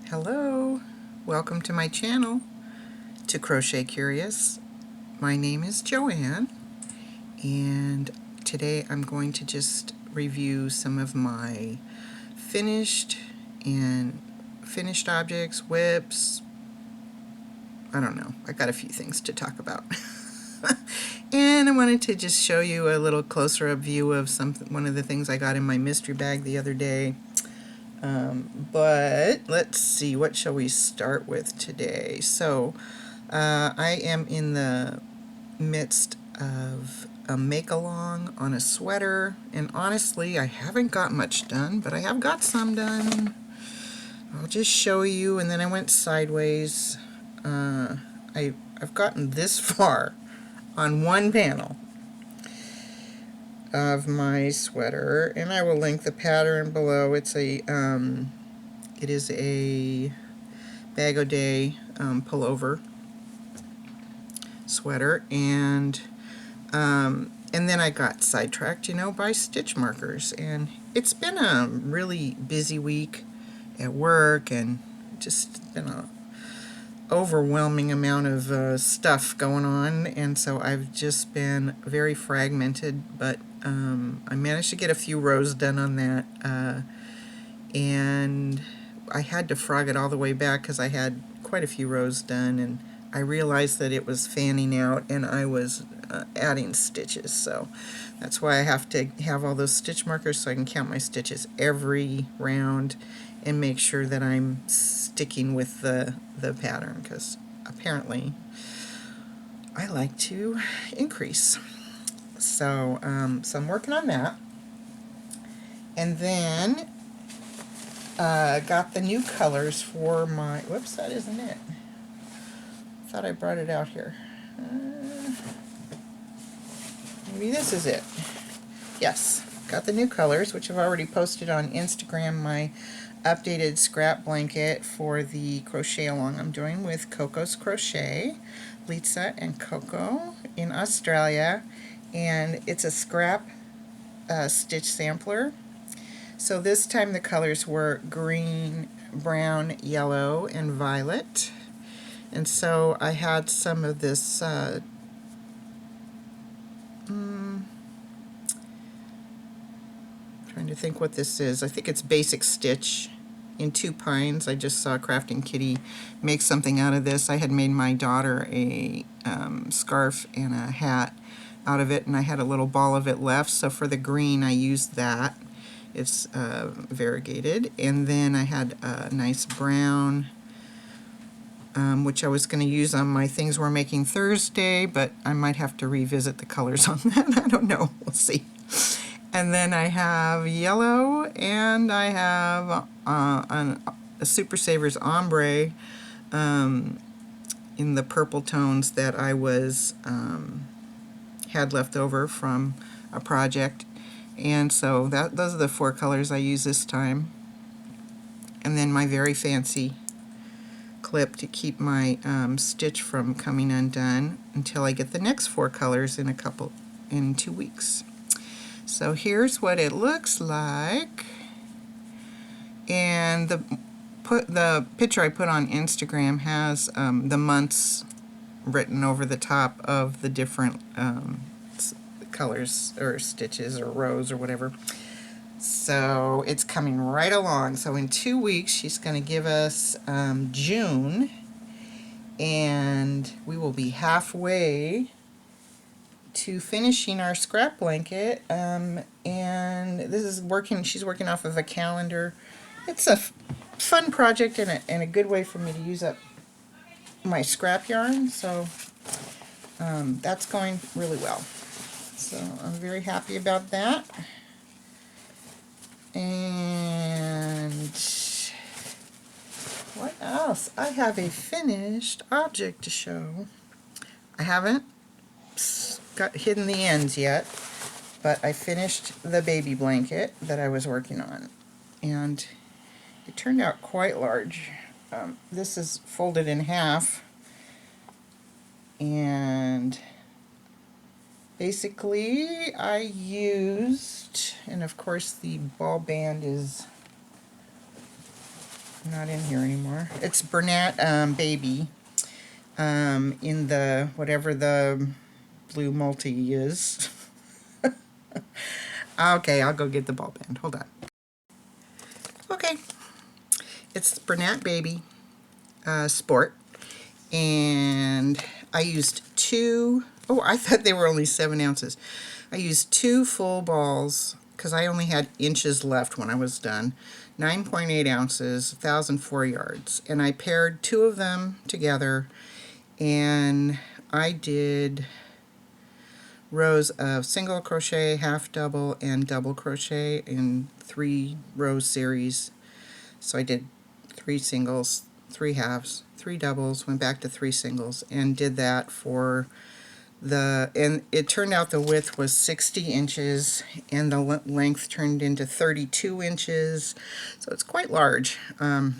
Hello, welcome to my channel, To Crochet Curious. My name is Joanne, and today I'm going to just review some of my finished objects, whips. I don't know, I got a few things to talk about. And I wanted to just show you a little closer up view of one of the things I got in my mystery bag the other day. But let's see, what shall we start with today? So I am in the midst of a make-along on a sweater, and honestly I haven't got much done, but I have got some done. I'll just show you, and then I went sideways. I've gotten this far on one panel of my sweater, and I will link the pattern below. It is a Bag O' Day pullover sweater, and then I got sidetracked, by stitch markers, and it's been a really busy week at work, and just been a overwhelming amount of stuff going on, and so I've just been very fragmented, but I managed to get a few rows done on that, and I had to frog it all the way back because I had quite a few rows done, and I realized that it was fanning out and I was adding stitches, so that's why I have to have all those stitch markers so I can count my stitches every round and make sure that I'm sticking with the pattern, because apparently I like to increase. So, I'm working on that. And then got the new colors for my, whoops, that isn't it. I thought I brought it out here. Maybe this is it. Yes, got the new colors, which I've already posted on Instagram, my updated scrap blanket for the crochet along I'm doing with Coco's Crochet, Litsa and Coco in Australia, and it's a scrap stitch sampler. So this time the colors were green, brown, yellow, and violet, and so I had some of this trying to think what this is. I think it's Basic Stitch in 2 pines. I just saw Crafting Kitty make something out of this. I had made my daughter a scarf and a hat out of it, and I had a little ball of it left, so for the green I used that. It's variegated, and then I had a nice brown, which I was going to use on my things we're making Thursday, but I might have to revisit the colors on that. I don't know. We'll see. And then I have yellow, and I have a Super Savers ombre in the purple tones that I had left over from a project. And so those are the 4 colors I use this time. And then my very fancy clip to keep my stitch from coming undone until I get the next 4 colors in 2 weeks. So here's what it looks like, and the picture I put on Instagram has the months written over the top of the different colors or stitches or rows or whatever. So it's coming right along. So in 2 weeks she's going to give us June, and we will be halfway to finishing our scrap blanket, and this is working. She's working off of a calendar. It's a fun project and a good way for me to use up my scrap yarn, so that's going really well. So I'm very happy about that. And what else? I have a finished object to show. I haven't got hidden the ends yet, but I finished the baby blanket that I was working on, and it turned out quite large. This is folded in half, and basically I used, and of course the ball band is not in here anymore. It's Bernat Baby in the, whatever the blue multi is. Okay, I'll go get the ball band. Hold on. Okay, it's Bernat Baby Sport, and I used two, oh, I thought they were only 7 ounces. I used 2 full balls because I only had inches left when I was done. 9.8 ounces, 1,004 yards. And I paired 2 of them together, and I did rows of single crochet, half double, and double crochet in 3 row series. So I did 3 singles, 3 halves, 3 doubles, went back to 3 singles, and did that for and it turned out the width was 60 inches and the length turned into 32 inches, so it's quite large. I'll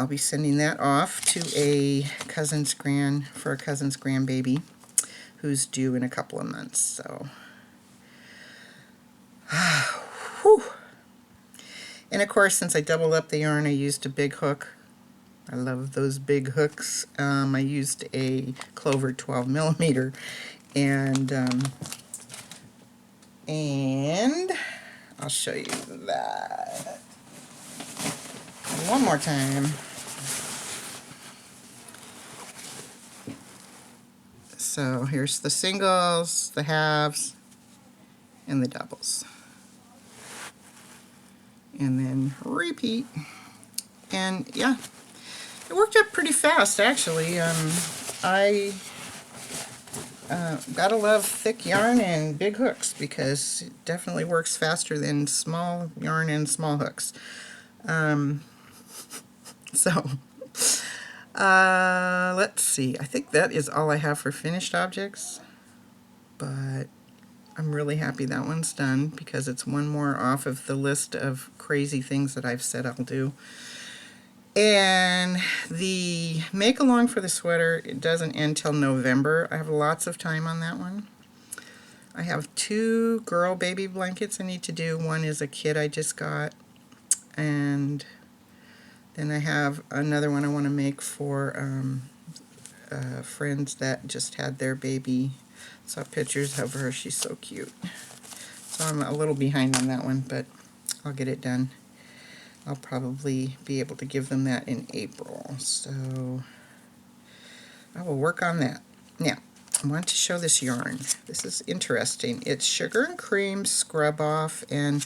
be sending that off to a cousin's grandbaby who's due in a couple of months. So whew. And of course, since I doubled up the yarn, I used a big hook. I love those big hooks. I used a Clover 12 millimeter, and I'll show you that one more time. So here's the singles, the halves, and the doubles, and then repeat. And yeah, it worked up pretty fast, actually. I gotta love thick yarn and big hooks because it definitely works faster than small yarn and small hooks. Let's see. I think that is all I have for finished objects, but I'm really happy that one's done because it's one more off of the list of crazy things that I've said I'll do. And the make along for the sweater, it doesn't end till November. I have lots of time on that one. I have 2 girl baby blankets I need to do. One is a kid I just got, and then I have another one I want to make for friends that just had their baby. Saw pictures of her. She's so cute. So I'm a little behind on that one, but I'll get it done. I'll probably be able to give them that in April. So I will work on that. Now, I want to show this yarn. This is interesting. It's Sugar and Cream Scrub Off, and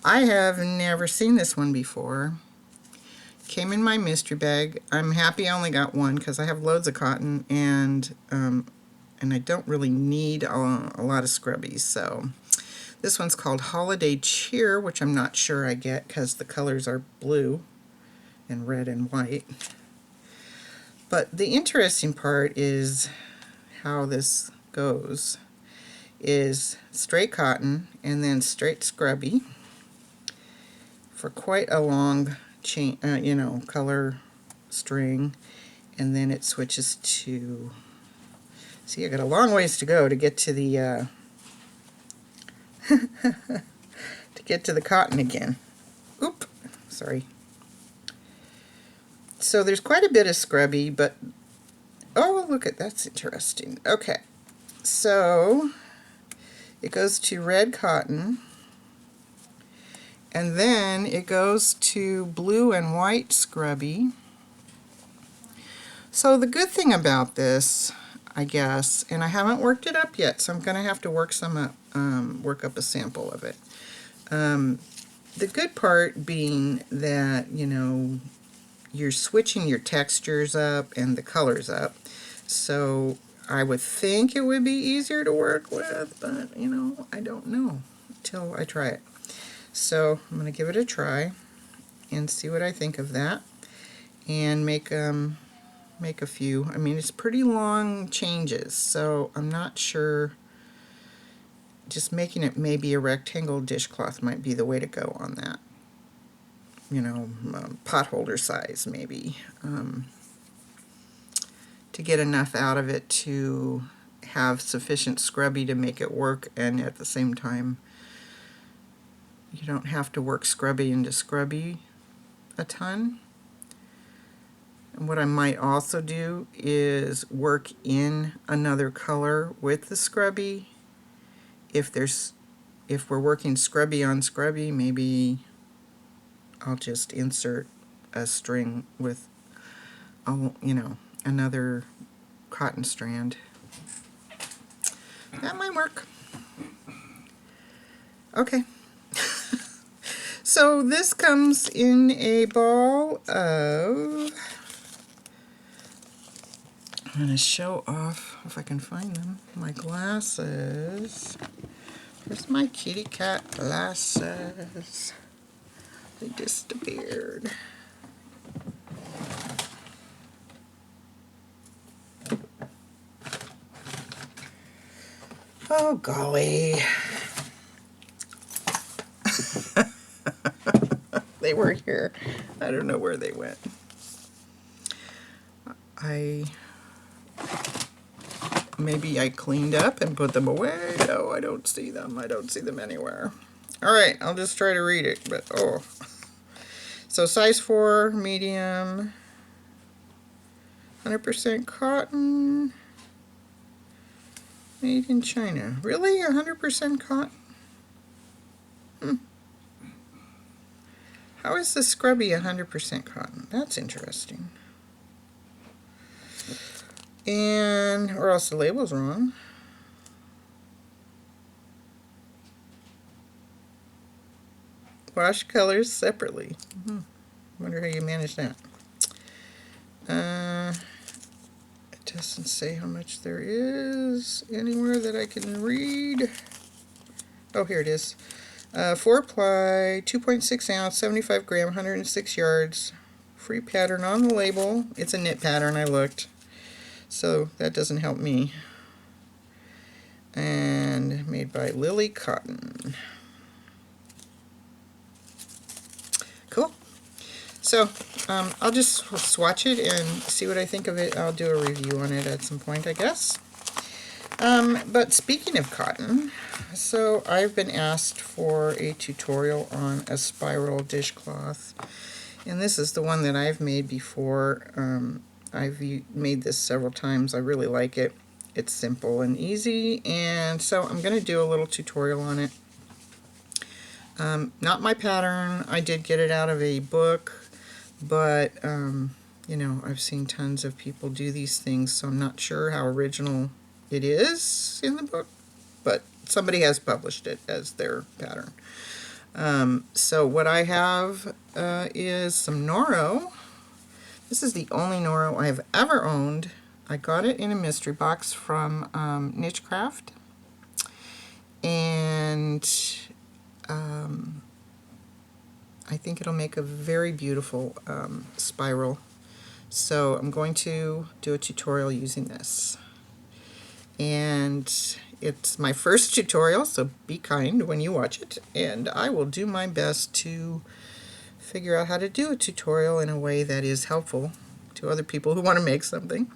I have never seen this one before. Came in my mystery bag. I'm happy I only got one because I have loads of cotton, and I don't really need a lot of scrubbies. So this one's called Holiday Cheer, which I'm not sure I get because the colors are blue and red and white. But the interesting part is how this goes. Is straight cotton and then straight scrubby for quite a long chain, color string, and then it switches to, see, I got a long ways to go to get to the to get to the cotton again. Oop, sorry. So there's quite a bit of scrubby, but oh, look at that's interesting. Okay, so it goes to red cotton, and then it goes to blue and white scrubby. So the good thing about this, I guess, and I haven't worked it up yet, so I'm going to have to work some up, work up a sample of it. The good part being that, you're switching your textures up and the colors up. So I would think it would be easier to work with, but, I don't know until I try it. So I'm going to give it a try and see what I think of that, and make a few. I mean, it's pretty long changes, so I'm not sure. Just making it maybe a rectangle dishcloth might be the way to go on that. Pot holder size maybe, to get enough out of it to have sufficient scrubby to make it work, and at the same time you don't have to work scrubby into scrubby a ton. And what I might also do is work in another color with the scrubby. If we're working scrubby on scrubby, maybe I'll just insert a string with, another cotton strand. That might work. Okay. So this comes in a ball of, I'm going to show off, if I can find them, my glasses. Where's my kitty cat glasses? They disappeared. Oh, golly. They were here. I don't know where they went. Maybe I cleaned up and put them away. No, I don't see them. I don't see them anywhere. All right, I'll just try to read it, but oh. So size 4, medium, 100% cotton, made in China. Really? 100% cotton? How is the scrubby 100% cotton? That's interesting. And, or else the label's wrong. Wash colors separately. Wonder how you manage that. It doesn't say how much there is anywhere that I can read. Oh, here it is. 4 ply, 2.6 ounce, 75 gram, 106 yards. Free pattern on the label. It's a knit pattern, I looked. So that doesn't help me. And made by Lily Cotton. Cool. So I'll just swatch it and see what I think of it. I'll do a review on it at some point, I guess. But speaking of cotton, so I've been asked for a tutorial on a spiral dishcloth. And this is the one that I've made before. I've made this several times. I really like it. It's simple and easy, and so I'm going to do a little tutorial on it. Not my pattern. I did get it out of a book, but I've seen tons of people do these things, so I'm not sure how original it is in the book, but somebody has published it as their pattern. So what I have is some Noro. This is the only Noro I've ever owned. I got it in a mystery box from Nichecraft, and I think it'll make a very beautiful spiral. So I'm going to do a tutorial using this. And it's my first tutorial, so be kind when you watch it, and I will do my best to figure out how to do a tutorial in a way that is helpful to other people who want to make something.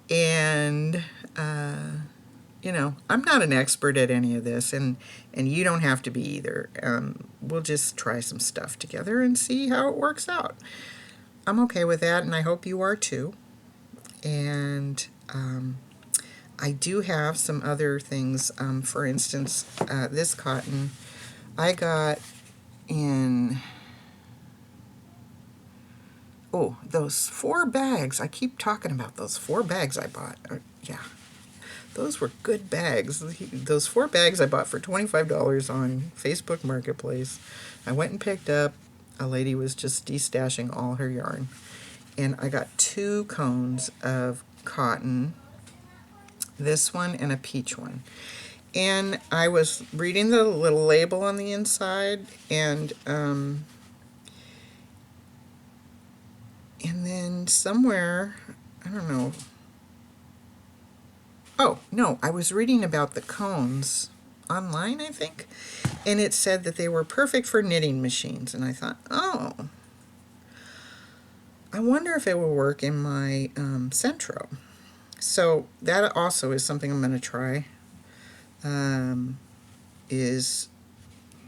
And I'm not an expert at any of this, and you don't have to be either. We'll just try some stuff together and see how it works out. I'm okay with that, and I hope you are too. And I do have some other things. For instance, this cotton I got in, those 4 bags. I keep talking about those 4 bags I bought. Yeah, those were good bags. Those 4 bags I bought for $25 on Facebook Marketplace. I went and picked up. A lady was just destashing all her yarn. And I got 2 cones of cotton. This one and a peach one. And I was reading the little label on the inside, and then somewhere, I don't know. Oh, no, I was reading about the cones online, I think, and it said that they were perfect for knitting machines, and I thought, oh, I wonder if it will work in my Centro. So that also is something I'm going to try, is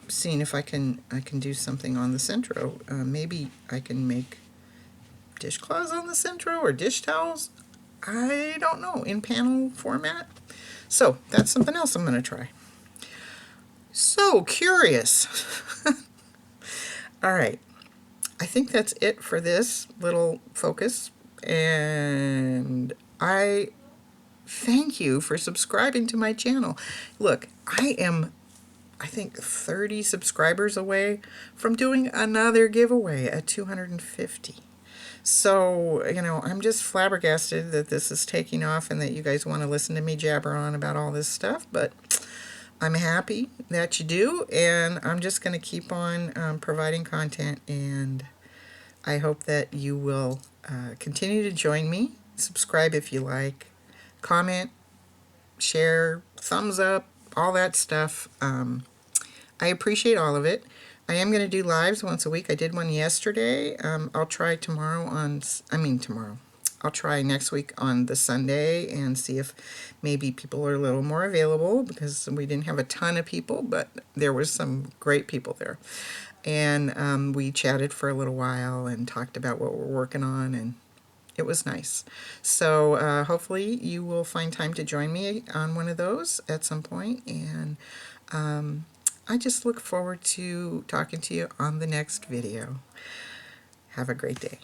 seeing if I can do something on the Centro. Maybe I can make dishcloths on the Centro or dish towels. I don't know, in panel format. So that's something else I'm going to try. So curious. All right. I think that's it for this little focus. And I thank you for subscribing to my channel. Look, I am, I think, 30 subscribers away from doing another giveaway at 250. So, you know, I'm just flabbergasted that this is taking off and that you guys want to listen to me jabber on about all this stuff, but I'm happy that you do, and I'm just going to keep on providing content, and I hope that you will continue to join me. Subscribe if you like, comment, share, thumbs up, all that stuff. I appreciate all of it. I am going to do lives once a week. I did one yesterday. I'll try tomorrow tomorrow. I'll try next week on the Sunday and see if maybe people are a little more available, because we didn't have a ton of people, but there was some great people there. And we chatted for a little while and talked about what we're working on, and it was nice. So hopefully you will find time to join me on one of those at some point. And I just look forward to talking to you on the next video. Have a great day.